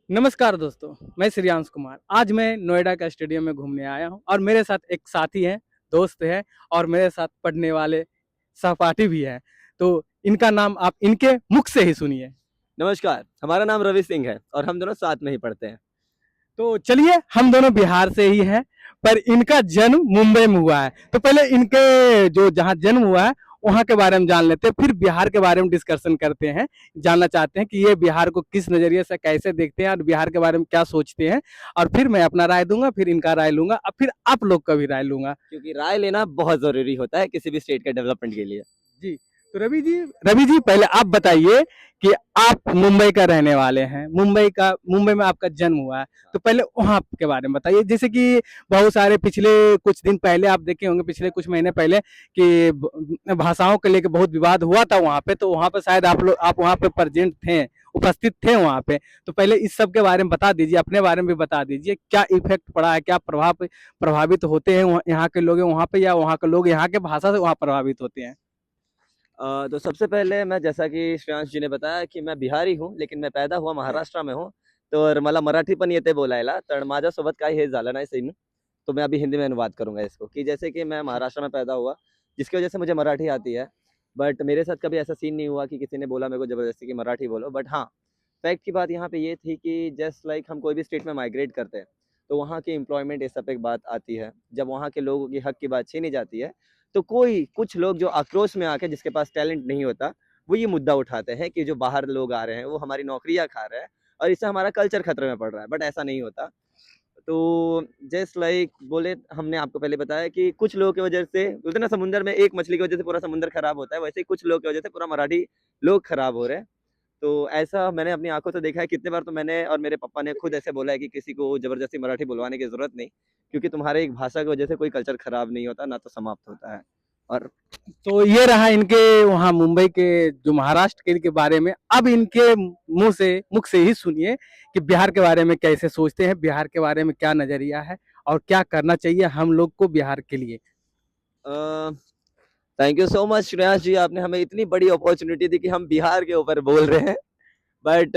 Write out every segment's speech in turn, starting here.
नमस्कार दोस्तों, मैं श्रेयांश कुमार। आज मैं नोएडा का स्टेडियम में घूमने आया हूँ और मेरे साथ एक साथी हैं, दोस्त हैं और मेरे साथ पढ़ने वाले सहपाठी भी हैं। तो इनका नाम आप इनके मुख से ही सुनिए। नमस्कार, हमारा नाम रवि सिंह है और हम दोनों साथ में ही पढ़ते हैं। तो चलिए, हम दोनों बिहार से ही हैं, पर इनका जन्म मुंबई में हुआ है। तो पहले इनके जो जहाँ जन्म हुआ है वहाँ के बारे में जान लेते हैं, फिर बिहार के बारे में डिस्कशन करते हैं। जानना चाहते हैं कि ये बिहार को किस नज़रिए से कैसे देखते हैं और बिहार के बारे में क्या सोचते हैं। और फिर मैं अपना राय दूंगा, फिर इनका राय लूंगा और फिर आप लोग का भी राय लूंगा। क्योंकि राय लेना बहुत ज़रूरी होता है किसी भी स्टेट के डेवलपमेंट के लिए। जी। तो रवि जी पहले आप बताइए कि आप मुंबई का रहने वाले हैं, मुंबई में आपका जन्म हुआ है। तो पहले वहाँ के बारे में बताइए। जैसे कि बहुत सारे पिछले कुछ दिन पहले आप देखे होंगे, पिछले कुछ महीने पहले कि भाषाओं को लेकर बहुत विवाद हुआ था वहाँ पे। तो वहाँ पे शायद आप वहाँ पे प्रेजेंट थे, उपस्थित थे वहाँ पे। तो पहले इस सब के बारे में बता दीजिए, अपने बारे में भी बता दीजिए, क्या इफेक्ट पड़ा है, क्या प्रभावित होते हैं यहाँ के लोग वहाँ पे, या वहाँ के लोग यहाँ के भाषा से वहाँ प्रभावित होते हैं। तो सबसे पहले मैं जैसा कि श्रेयांश जी ने बताया कि मैं बिहारी हूँ, लेकिन मैं पैदा हुआ महाराष्ट्र में हूँ। तर मला मराठी पण येते बोलायला, तर माझ्यासोबत काही हे झालं नाही सीन। तो मैं अभी हिंदी में अनुवाद करूँगा इसको कि जैसे कि मैं महाराष्ट्र में पैदा हुआ, जिसकी वजह से मुझे मराठी आती है। बट मेरे साथ कभी ऐसा सीन नहीं हुआ कि किसी ने बोला मेरे को ज़बरदस्ती कि मराठी बोलो। बट हाँ, फैक्ट की बात यहाँ पे ये थी कि जस्ट लाइक हम कोई भी स्टेट में माइग्रेट करते हैं, तो वहाँ की एम्प्लॉयमेंट ये सब पे एक बात आती है। जब वहाँ के लोगों की हक की बात छीनी जाती है, तो कुछ लोग जो आक्रोश में आके जिसके पास टैलेंट नहीं होता, वो ये मुद्दा उठाते हैं कि जो बाहर लोग आ रहे हैं, वो हमारी नौकरियाँ खा रहे हैं और इससे हमारा कल्चर खतरे में पड़ रहा है। बट ऐसा नहीं होता। तो जस्ट लाइक बोले हमने आपको पहले बताया कि कुछ लोगों की वजह से बोलते हैं ना, समुंदर में एक मछली की वजह से पूरा समुंदर खराब होता है, वैसे ही कुछ लोग की वजह से पूरा मराठी लोग खराब हो रहे हैं। तो ऐसा मैंने अपनी आँखों से देखा है कितने बार। तो मैंने और मेरे पापा ने खुद ऐसे बोला है कि किसी को ज़बरदस्ती मराठी बुलवाने की ज़रूरत नहीं, क्योंकि तुम्हारे एक भाषा की वजह से कोई कल्चर खराब नहीं होता, ना तो समाप्त होता है। और तो ये रहा इनके वहाँ मुंबई के जो महाराष्ट्र के बारे में। अब इनके मुख से ही सुनिए कि बिहार के बारे में कैसे सोचते हैं, बिहार के बारे में क्या नजरिया है और क्या करना चाहिए हम लोग को बिहार के लिए। Uh, thank you so much Shreyansh ji, आपने हमें इतनी बड़ी अपॉर्चुनिटी दी कि हम बिहार के ऊपर बोल रहे हैं। बट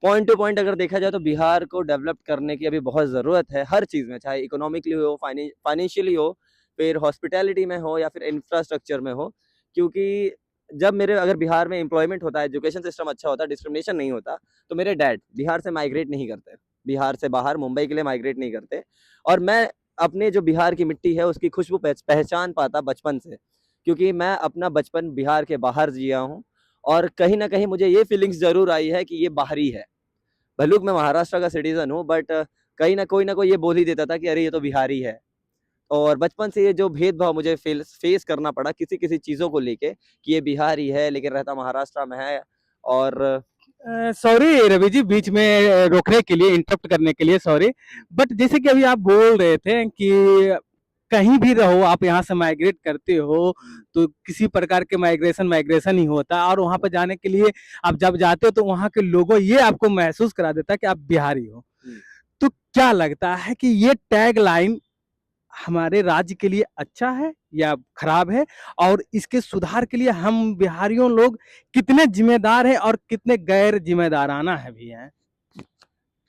पॉइंट टू पॉइंट अगर देखा जाए तो बिहार को डेवलप करने की अभी बहुत ज़रूरत है, हर चीज़ में, चाहे इकोनॉमिकली हो, फाइनेंशियली हो, फिर हॉस्पिटैलिटी में हो या फिर इंफ्रास्ट्रक्चर में हो। क्योंकि जब मेरे अगर बिहार में एम्प्लॉयमेंट होता है, एजुकेशन सिस्टम अच्छा होता है, डिस्क्रिमिनेशन नहीं होता, तो मेरे डैड बिहार से माइग्रेट नहीं करते। बिहार से बाहर मुंबई के लिए माइग्रेट नहीं करते। और मैं अपने जो बिहार की मिट्टी है उसकी खुशबू पहचान पाता बचपन से, क्योंकि मैं अपना बचपन बिहार के बाहर जिया हूँ। और कहीं न कहीं मुझे ये फीलिंग्स ज़रूर आई है कि ये बाहरी है। भले मैं महाराष्ट्र का सिटीज़न हूँ, बट कहीं न कोई ये बोल ही देता था कि अरे ये तो बिहारी है। और बचपन से ये जो भेदभाव मुझे फेस करना पड़ा किसी-किसी चीज़ों को लेके कि ये बिहारी है लेकिन रहता महाराष्ट्र में है। और सॉरी रवि जी, बीच में रोकने के लिए, इंटरप्ट करने के लिए सॉरी। बट जैसे कि अभी आप बोल रहे थे कि कहीं भी रहो, आप यहाँ से माइग्रेट करते हो तो किसी प्रकार के माइग्रेशन ही होता है, और वहाँ पर जाने के लिए आप जब जाते हो तो वहाँ के लोगों ये आपको महसूस करा देता है कि आप बिहारी हो। तो क्या लगता है कि ये टैग लाइन हमारे राज्य के लिए अच्छा है या खराब है, और इसके सुधार के लिए हम बिहारियों लोग कितने जिम्मेदार हैं और कितने गैर जिम्मेदाराना है भी हैं।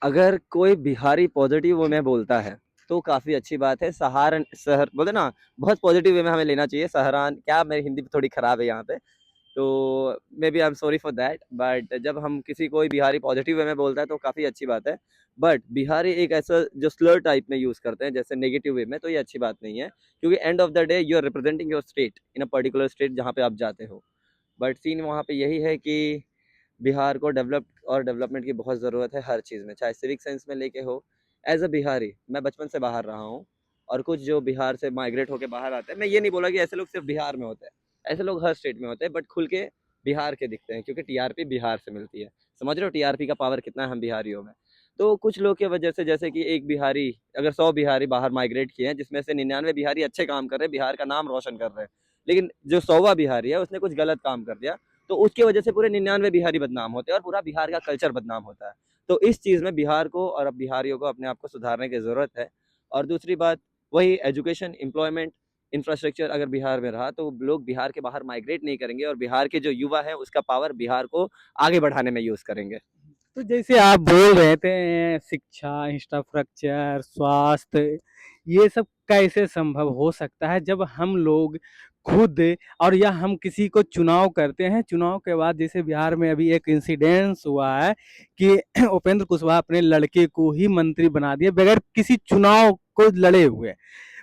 अगर कोई बिहारी पॉजिटिव वे में बोलता है तो काफ़ी अच्छी बात है। सहारन शहर बोलते ना, बहुत पॉजिटिव वे में हमें लेना चाहिए। सहरान क्या, मेरी हिंदी थोड़ी ख़राब है यहाँ पे, तो maybe I am sorry for that. But जब हम किसी कोई बिहारी पॉजिटिव वे में बोलता है तो काफ़ी अच्छी बात है। बट बिहारी एक ऐसा जो स्लर टाइप में यूज़ करते हैं जैसे नेगेटिव वे में, तो ये अच्छी बात नहीं है, क्योंकि end of the day you are representing your state in a particular state जहाँ पे आप जाते हो। बट सीन वहाँ पे यही है कि बिहार को डेवलपमेंट की बहुत ज़रूरत है हर चीज़ में, चाहे सिविक सेंस में लेके हो। एज़ अ बिहारी मैं बचपन से बाहर रहा हूँ, और कुछ जो बिहार से माइग्रेट होके बाहर आते हैं, मैं ये नहीं बोला कि ऐसे लोग सिर्फ बिहार में होते हैं, ऐसे लोग हर स्टेट में होते हैं, बट खुल के बिहार के दिखते हैं क्योंकि टीआरपी बिहार से मिलती है। समझ रहे हो टीआरपी का पावर कितना है हम बिहारियों में। तो कुछ लोग की वजह से, जैसे कि एक बिहारी, अगर 100 बिहारी बाहर माइग्रेट किए हैं जिसमें से 99 बिहारी अच्छे काम कर रहे हैं, बिहार का नाम रोशन कर रहे हैं, लेकिन जो 100वां बिहारी है उसने कुछ गलत काम कर दिया, तो उसकी वजह से पूरे 99 बिहारी बदनाम होते हैं और पूरा बिहार का कल्चर बदनाम होता है। तो इस चीज़ में बिहार को और अब बिहारियों को अपने आप को सुधारने की ज़रूरत है। और दूसरी बात, वही एजुकेशन, एम्प्लॉयमेंट, इंफ्रास्ट्रक्चर अगर बिहार में रहा तो लोग बिहार के बाहर माइग्रेट नहीं करेंगे और बिहार के जो युवा हैं उसका पावर बिहार को आगे बढ़ाने में यूज़ करेंगे। तो जैसे आप बोल रहे थे शिक्षा, इंफ्रास्ट्रक्चर, स्वास्थ्य, ये सब कैसे संभव हो सकता है जब हम लोग खुद और या हम किसी को चुनाव करते हैं, चुनाव के बाद जैसे बिहार में अभी एक इंसिडेंस हुआ है कि उपेंद्र कुशवाहा अपने लड़के को ही मंत्री बना दिया बगैर किसी चुनाव को लड़े हुए।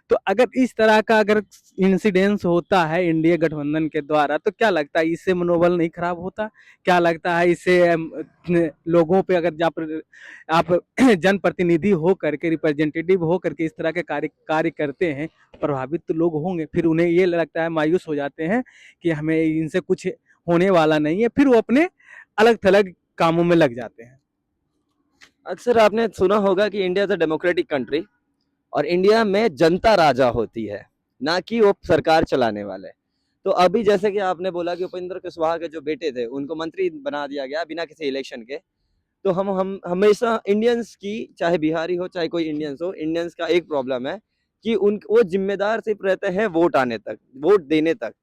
तो अगर इस तरह का अगर इंसिडेंस होता है इंडिया गठबंधन के द्वारा तो क्या लगता है इससे मनोबल नहीं खराब होता? क्या लगता है इससे लोगों पे अगर आप जनप्रतिनिधि हो करके रिप्रेजेंटेटिव हो करके इस तरह के कार्य करते हैं, प्रभावित तो लोग होंगे, फिर उन्हें ये लगता है, मायूस हो जाते हैं कि हमें इनसे कुछ होने वाला नहीं है, फिर वो अपने अलग थलग कामों में लग जाते हैं। अक्सर आपने सुना होगा कि India is a democratic country और इंडिया में जनता राजा होती है, ना कि वो सरकार चलाने वाले। तो अभी जैसे कि आपने बोला कि उपेंद्र कुशवाहा के जो बेटे थे उनको मंत्री बना दिया गया बिना किसी इलेक्शन के। तो हम हमेशा इंडियंस की, चाहे बिहारी हो चाहे कोई इंडियंस हो, इंडियंस का एक प्रॉब्लम है कि उन वो जिम्मेदार सिर्फ रहते हैं वोट आने तक, वोट देने तक।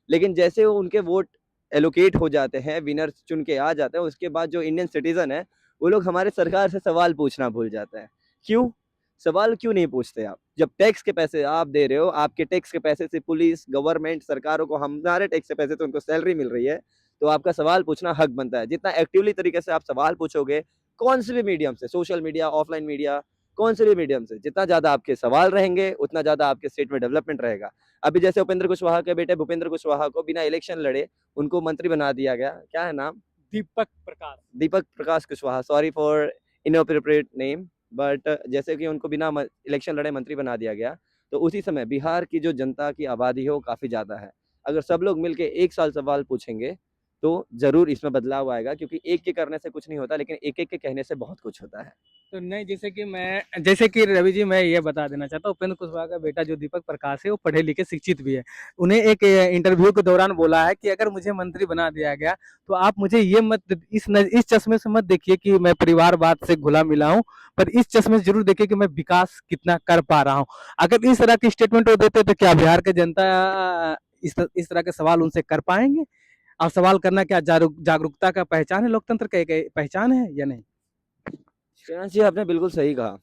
लेकिन जैसे वो उनके वोट एलोकेट हो जाते हैं, विनर चुन के आ जाते हैं, उसके बाद जो इंडियन सिटीजन है वो लोग हमारे सरकार से सवाल पूछना भूल जाते हैं। क्यों? सवाल क्यों नहीं पूछते आप? जब टैक्स के पैसे आप दे रहे हो, आपके टैक्स के पैसे से पुलिस, गवर्नमेंट, सरकारों को हमारे टैक्स के पैसे तो उनको सैलरी मिल रही है, तो आपका सवाल पूछना हक बनता है। जितना एक्टिवली तरीके से आप सवाल पूछोगे, कौन से भी मीडियम से, सोशल मीडिया, ऑफलाइन मीडिया, कौन से भी मीडियम से, जितना ज्यादा आपके सवाल रहेंगे उतना ज्यादा आपके स्टेट में डेवलपमेंट रहेगा। अभी जैसे उपेंद्र कुशवाहा के बेटे भूपेंद्र कुशवाहा को बिना इलेक्शन लड़े उनको मंत्री बना दिया गया। क्या है नाम? Deepak Prakash. Deepak Prakash Kushwaha, sorry for inappropriate name. But जैसे कि उनको बिना इलेक्शन लड़े मंत्री बना दिया गया, तो उसी समय बिहार की जो जनता की आबादी है वो काफ़ी ज़्यादा है। अगर सब लोग मिलके एक साल सवाल पूछेंगे तो ज़रूर इसमें बदलाव आएगा, क्योंकि एक के करने से कुछ नहीं होता, लेकिन एक-एक के कहने से बहुत कुछ होता है। तो नहीं, जैसे कि रवि जी मैं ये बता देना चाहता हूँ, उपेंद्र कुशवाहा का बेटा जो दीपक प्रकाश है वो पढ़े लिखे शिक्षित भी है। उन्हें एक इंटरव्यू के दौरान बोला है कि अगर मुझे मंत्री बना दिया गया तो आप मुझे ये मत इस चश्मे से मत देखिए कि मैं परिवारवाद से घुला मिला हूँ, पर इस चश्मे से जरूर देखिए कि मैं विकास कितना कर पा रहा हूँ। अगर इस तरह की स्टेटमेंट वो देते तो क्या बिहार के जनता इस तरह के सवाल उनसे कर पाएंगे? और सवाल करना क्या जागरूकता का पहचान है, लोकतंत्र का एक पहचान है या नहीं? श्रेयांश जी, आपने बिल्कुल सही कहा।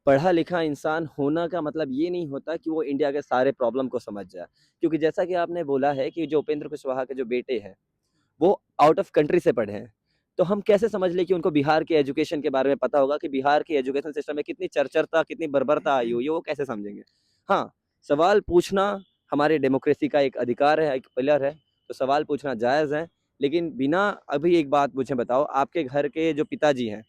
पढ़ा लिखा इंसान होना का मतलब ये नहीं होता कि वो इंडिया के सारे प्रॉब्लम को समझ जाए। क्योंकि जैसा कि आपने बोला है कि जो उपेंद्र कुशवाहा के जो बेटे हैं, वो आउट ऑफ कंट्री से पढ़े हैं। तो हम कैसे समझ लें कि उनको बिहार के एजुकेशन के बारे में पता होगा, कि बिहार की एजुकेशन सिस्टम में कितनी चरचरता, कितनी बर्बरता आई हुई है, वो कैसे समझेंगे? हाँ, सवाल पूछना हमारे डेमोक्रेसी का एक अधिकार है, एक पिलर है, तो सवाल पूछना जायज़ है। लेकिन बिना, अभी एक बात मुझे बताओ, आपके घर के जो पिताजी हैं,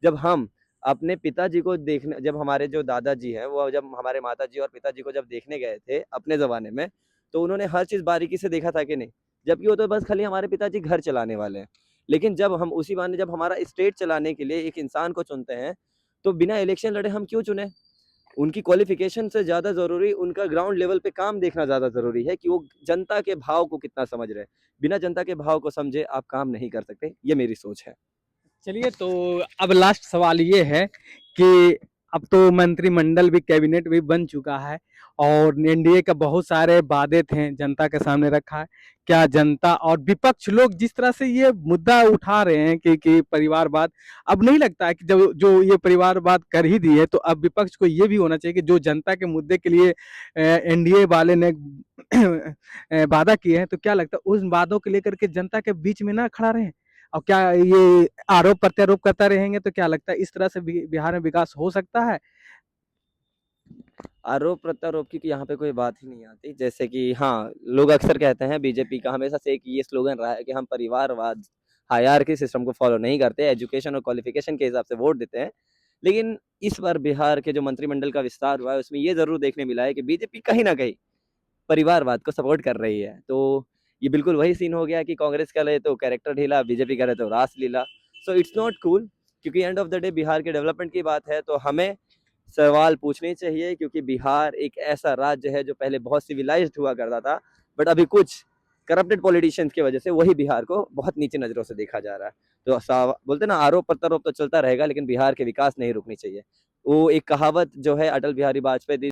जब हम अपने पिताजी को देखने, जब हमारे जो दादाजी हैं, वो जब हमारे माताजी और पिताजी को जब देखने गए थे अपने ज़माने में, तो उन्होंने हर चीज़ बारीकी से देखा था कि नहीं? जबकि वो तो बस खाली हमारे पिताजी घर चलाने वाले हैं। लेकिन जब हम उसी बहाने जब हमारा स्टेट चलाने के लिए एक इंसान को चुनते हैं, तो बिना इलेक्शन लड़े हम क्यों चुने? उनकी क्वालिफ़िकेशन से ज़्यादा ज़रूरी उनका ग्राउंड लेवल पे काम देखना ज़्यादा ज़रूरी है, कि वो जनता के भाव को कितना समझ रहे हैं। बिना जनता के भाव को समझे आप काम नहीं कर सकते, ये मेरी सोच है। चलिए, तो अब लास्ट सवाल ये है कि अब तो मंत्रिमंडल भी, कैबिनेट भी बन चुका है और एनडीए का बहुत सारे वादे थे जनता के सामने रखा है। क्या जनता और विपक्ष लोग जिस तरह से ये मुद्दा उठा रहे हैं कि परिवारवाद, अब नहीं लगता है कि जब जो ये परिवारवाद कर ही दिए तो अब विपक्ष को ये भी होना चाहिए कि जो जनता के मुद्दे के लिए एनडीए वाले ने वादा किए हैं, तो क्या लगता है उन वादों को लेकर के जनता के बीच में ना खड़ा रहे? और क्या ये आरोप प्रत्यारोप करता रहेंगे तो क्या लगता है इस तरह से बिहार में विकास हो सकता है? आरोप प्रत्यारोप की यहाँ पे कोई बात ही नहीं आती। जैसे कि हाँ, लोग अक्सर कहते हैं, बीजेपी का हमेशा से एक ये स्लोगन रहा है कि हम परिवारवाद, हायरार्की सिस्टम को फॉलो नहीं करते, एजुकेशन और क्वालिफिकेशन के हिसाब से वोट देते हैं। लेकिन इस बार बिहार के जो मंत्रिमंडल का विस्तार हुआ है, उसमें ये ज़रूर देखने मिला है कि बीजेपी कहीं न कहीं परिवारवाद को सपोर्ट कर रही है। तो ये बिल्कुल वही सीन हो गया कि कांग्रेस करे तो कैरेक्टर ढीला, बीजेपी करे तो रासलीला। सो इट्स नॉट कूल, क्योंकि end of the day Bihar के डेवलपमेंट की बात है, तो हमें सवाल पूछने चाहिए, क्योंकि बिहार एक ऐसा राज्य है जो पहले बहुत सिविलाइज्ड हुआ करता था, बट अभी कुछ करप्टेड पॉलिटिशियंस की वजह से वही बिहार को बहुत नीचे नज़रों से देखा जा रहा है। तो बोलते हैं ना, आरोप प्रत्यारोप तो चलता रहेगा, लेकिन बिहार के विकास नहीं रुकनी चाहिए। वो एक कहावत जो है अटल बिहारी वाजपेयी